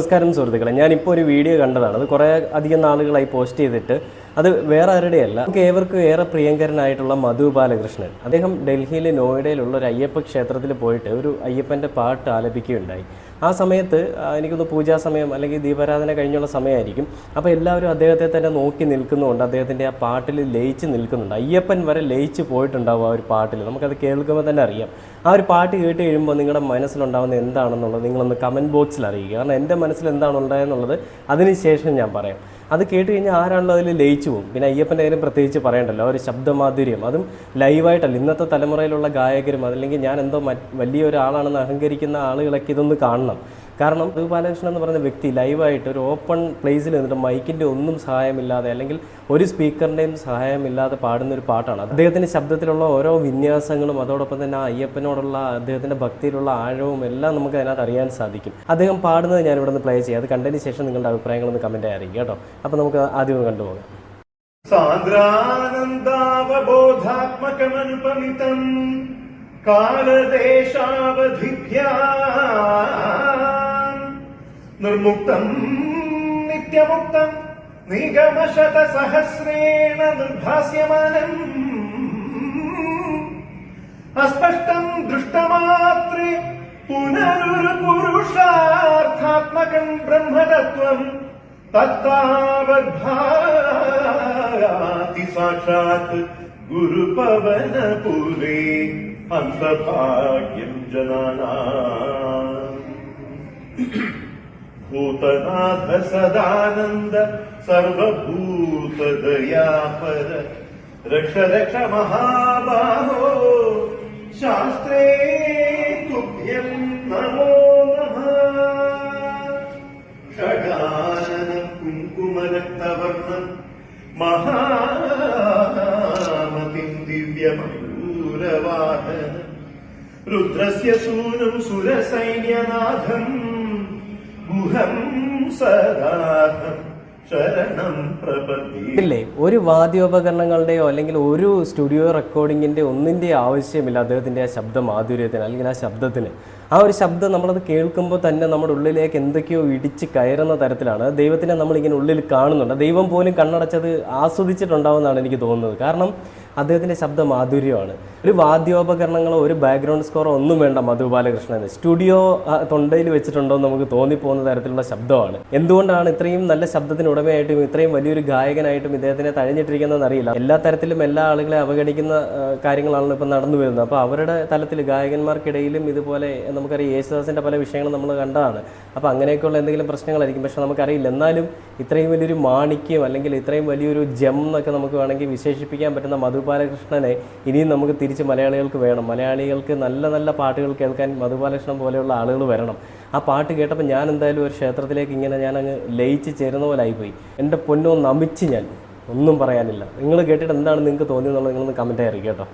നമസ്കാരം സുഹൃത്തുക്കളെ, ഞാനിപ്പോൾ ഒരു വീഡിയോ കണ്ടതാണ്. അത് കുറേ അധികം നാളുകളായി പോസ്റ്റ് ചെയ്തിട്ട്. അത് വേറെ ആരുടെയല്ല, നമുക്ക് ഏവർക്കും ഏറെ പ്രിയങ്കരനായിട്ടുള്ള മധു ബാലകൃഷ്ണൻ. അദ്ദേഹം ഡൽഹിയിലെ നോയിഡയിലുള്ള ഒരു അയ്യപ്പ ക്ഷേത്രത്തിൽ പോയിട്ട് ഒരു അയ്യപ്പൻ്റെ പാട്ട് ആലപിക്കുകയുണ്ടായി. ആ സമയത്ത് എനിക്കൊന്ന് പൂജാ സമയം അല്ലെങ്കിൽ ദീപാരാധന കഴിഞ്ഞുള്ള സമയമായിരിക്കും. അപ്പോൾ എല്ലാവരും അദ്ദേഹത്തെ തന്നെ നോക്കി നിൽക്കുന്നുണ്ട്. അദ്ദേഹത്തിൻ്റെ ആ പാട്ടിൽ ലയിച്ച് നിൽക്കുന്നുണ്ട്. അയ്യപ്പൻ വരെ ലയിച്ച് പോയിട്ടുണ്ടാവും ആ ഒരു പാട്ടിൽ. നമുക്കത് കേൾക്കുമ്പോൾ തന്നെ അറിയാം. ആ ഒരു പാട്ട് കേട്ട് കഴിയുമ്പോൾ നിങ്ങളുടെ മനസ്സിലുണ്ടാകുന്ന എന്താണെന്നുള്ളത് നിങ്ങളൊന്ന് കമൻറ്റ് ബോക്സിൽ അറിയിക്കുക. കാരണം എൻ്റെ മനസ്സിൽ എന്താണ് ഉണ്ടായെന്നുള്ളത് അതിനുശേഷം ഞാൻ പറയാം. അത് കേട്ട് കഴിഞ്ഞാൽ ആരാണല്ലോ അതിൽ ലയിച്ചു പോകും. പിന്നെ അയ്യപ്പൻ്റെ കാര്യം പ്രത്യേകിച്ച് പറയണ്ടല്ലോ. ഒരു ശബ്ദമാധുര്യം, അതും ലൈവായിട്ടല്ല. ഇന്നത്തെ തലമുറയിലുള്ള ഗായകരും അതല്ലെങ്കിൽ ഞാൻ എന്തോ വലിയൊരാളാണെന്ന് അഹങ്കരിക്കുന്ന ആളുകളൊക്കെ ഇതൊന്ന് കാണണം. കാരണം മധു ബാലകൃഷ്ണൻ എന്ന് പറയുന്ന വ്യക്തി ലൈവായിട്ട് ഒരു ഓപ്പൺ പ്ലേസിൽ നിന്നിട്ട് മൈക്കിൻ്റെ ഒന്നും സഹായമില്ലാതെ അല്ലെങ്കിൽ ഒരു സ്പീക്കറിൻ്റെയും സഹായമില്ലാതെ പാടുന്ന ഒരു പാട്ടാണ്. അദ്ദേഹത്തിൻ്റെ ശബ്ദത്തിലുള്ള ഓരോ വിന്യാസങ്ങളും അതോടൊപ്പം തന്നെ ആ അയ്യപ്പനോടുള്ള അദ്ദേഹത്തിൻ്റെ ഭക്തിയിലുള്ള ആഴവും എല്ലാം നമുക്ക് അതിനകത്ത് അറിയാൻ സാധിക്കും. അദ്ദേഹം പാടുന്നത് ഞാൻ ഇവിടെ നിന്ന് പ്ലേ ചെയ്യാം. അത് കണ്ടതിന് ശേഷം നിങ്ങളുടെ അഭിപ്രായങ്ങളൊന്ന് കമൻറ്റായി അറിയിക്കുക കേട്ടോ. അപ്പോൾ നമുക്ക് ആദ്യം കണ്ടുപോകാം. സാന്ദ്രാനന്ദാവബോധാത്മകമനുപമിതം കാലദേശാവധിഭ്യാം നിർമുക്തം നിത്യമുക്തം നിഗമശതസഹസ്രേണ നിർഭാസ്യമാനം അസ്പഷ്ടം ദൃഷ്ടമാത്രേ പുനരുരു പുരുഷാർത്ഥാത്മകം ബ്രഹ്മതത്വം തത്താവദ്ഭാതി സാക്ഷാത് ഗുരുപവനപുരേ അന്തഭാഗ്യം ജനാനാം ഭൂതനാഥ സദാനന്ദ സർവഭൂതദയാപര രക്ഷ രക്ഷ മഹാബാഹോ ശാസ്ത്രേ തുഭ്യം നമോ നമഃ. ഷഡാനനം കുങ്കുമരക്തവർണം മഹാമതിം ദിവ്യമയൂരവാഹനം രുദ്രസ്യ സൂനും സുരസൈന്യനാഥം ഗുഹം സദാഹം ശരണം പ്രപദ്യേ. ഒരു വാദ്യോപകരണങ്ങളുടെയോ അല്ലെങ്കിൽ ഒരു സ്റ്റുഡിയോ റെക്കോർഡിങ്ങിൻ്റെ ഒന്നിൻ്റെ ആവശ്യമില്ല അദ്ദേഹത്തിൻ്റെ ആ ശബ്ദ മാധുര്യത്തിന് അല്ലെങ്കിൽ ആ ശബ്ദത്തിന്. ആ ഒരു ശബ്ദം നമ്മളത് കേൾക്കുമ്പോൾ തന്നെ നമ്മുടെ ഉള്ളിലേക്ക് എന്തൊക്കെയോ ഇടിച്ച് കയറുന്ന തരത്തിലാണ്. ദൈവത്തിനെ നമ്മളിങ്ങനെ ഉള്ളിൽ കാണുന്നുണ്ട്. ദൈവം പോലും കണ്ണടച്ചത് ആസ്വദിച്ചിട്ടുണ്ടാവുമെന്നാണ് എനിക്ക് തോന്നുന്നത്. കാരണം അദ്ദേഹത്തിൻ്റെ ശബ്ദ മാധുര്യമാണ്. ഒരു വാദ്യോപകരണങ്ങളോ ഒരു ബാക്ക്ഗ്രൗണ്ട് സ്കോറോ ഒന്നും വേണ്ട മധു ബാലകൃഷ്ണന്. സ്റ്റുഡിയോ തൊണ്ടയിൽ വെച്ചിട്ടുണ്ടോ എന്ന് നമുക്ക് തോന്നിപ്പോകുന്ന തരത്തിലുള്ള ശബ്ദമാണ്. എന്തുകൊണ്ടാണ് ഇത്രയും നല്ല ശബ്ദത്തിന് ഉടമയായിട്ടും ഇത്രയും വലിയൊരു ഗായകനായിട്ടും ഇദ്ദേഹത്തിനെ തഴഞ്ഞിട്ടിരിക്കുന്നതെന്ന് അറിയില്ല. എല്ലാ തരത്തിലും എല്ലാ ആളുകളെ അവഗണിക്കുന്ന കാര്യങ്ങളാണല്ലോ ഇപ്പം നടന്നു വരുന്നത്. അപ്പോൾ അവരുടെ തലത്തിൽ ഗായകന്മാർക്കിടയിലും ഇതുപോലെ നമുക്കറിയാം യേശുദാസിൻ്റെ പല വിഷയങ്ങളും നമ്മൾ കണ്ടതാണ്. അപ്പോൾ അങ്ങനെയൊക്കെയുള്ള എന്തെങ്കിലും പ്രശ്നങ്ങളായിരിക്കും. പക്ഷെ നമുക്കറിയില്ല. എന്നാലും ഇത്രയും വലിയൊരു മാണിക്യം അല്ലെങ്കിൽ ഇത്രയും വലിയൊരു ജം എന്നൊക്കെ നമുക്ക് വേണമെങ്കിൽ വിശേഷിപ്പിക്കാൻ പറ്റുന്ന മധു ബാലകൃഷ്ണനെ ഇനിയും നമുക്ക് തിരിച്ച് മലയാളികൾക്ക് വേണം. മലയാളികൾക്ക് നല്ല നല്ല പാട്ടുകൾ കേൾക്കാൻ മധു ബാലകൃഷ്ണൻ പോലെയുള്ള ആളുകൾ വരണം. ആ പാട്ട് കേട്ടപ്പോൾ ഞാൻ എന്തായാലും ഒരു ക്ഷേത്രത്തിലേക്ക് ഇങ്ങനെ ഞാനങ്ങ് ലയിച്ച് ചേരുന്ന പോലെ ആയിപ്പോയി. എൻ്റെ പൊന്നോ നമിച്ച് ഞാൻ ഒന്നും പറയാനില്ല. നിങ്ങൾ കേട്ടിട്ട് എന്താണ് നിങ്ങൾക്ക് തോന്നിയെന്നുള്ളത് നിങ്ങളൊന്ന് കമൻറ്റായി അറിയിക്കുക കേട്ടോ.